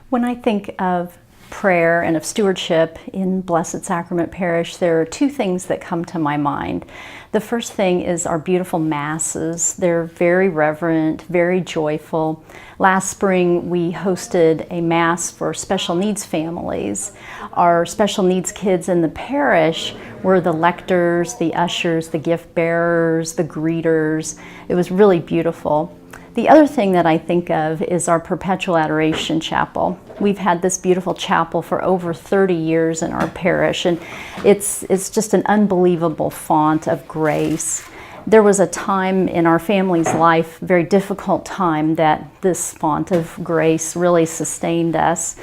When I think of prayer and of stewardship in Blessed Sacrament Parish, there are two things that come to my mind. The first thing is our beautiful masses. They're very reverent, very joyful. Last spring, we hosted a mass for special needs families. Our special needs kids in the parish were the lectors, the ushers, the gift bearers, the greeters. It was really beautiful. The other thing that I think of is our Perpetual Adoration Chapel. We've had this beautiful chapel for over 30 years in our parish, and it's just an unbelievable font of grace. There was a time in our family's life, very difficult time, that this font of grace really sustained us.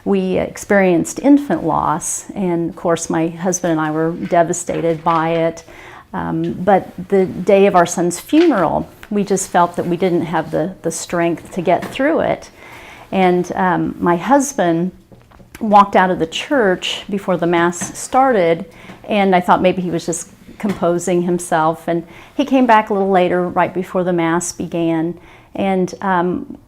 We experienced infant loss, and of course my husband and I were devastated by it. But the day of our son's funeral, we just felt that we didn't have the strength to get through it. And my husband walked out of the church before the Mass started, and I thought maybe he was just composing himself. And he came back a little later, right before the Mass began. And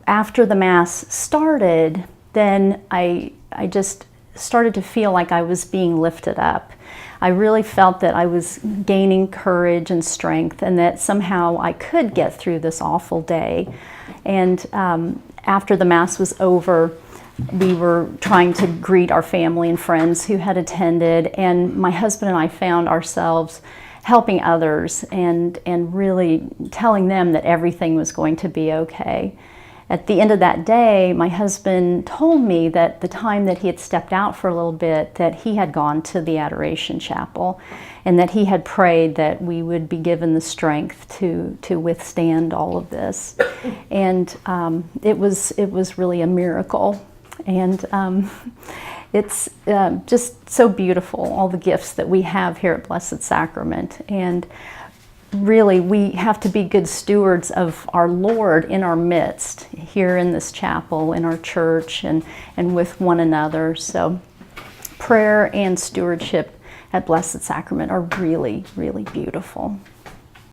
after the Mass started, then I just started to feel like I was being lifted up. I really felt that I was gaining courage and strength, and that somehow I could get through this awful day. And after the Mass was over, we were trying to greet our family and friends who had attended, and my husband and I found ourselves helping others and really telling them that everything was going to be okay. At the end of that day, my husband told me that the time that he had stepped out for a little bit, that he had gone to the Adoration Chapel, and that he had prayed that we would be given the strength to withstand all of this. And it was really a miracle. And it's just so beautiful, all the gifts that we have here at Blessed Sacrament. And really, we have to be good stewards of our Lord in our midst, here in this chapel, in our church, and with one another. So prayer and stewardship at Blessed Sacrament are really, really beautiful.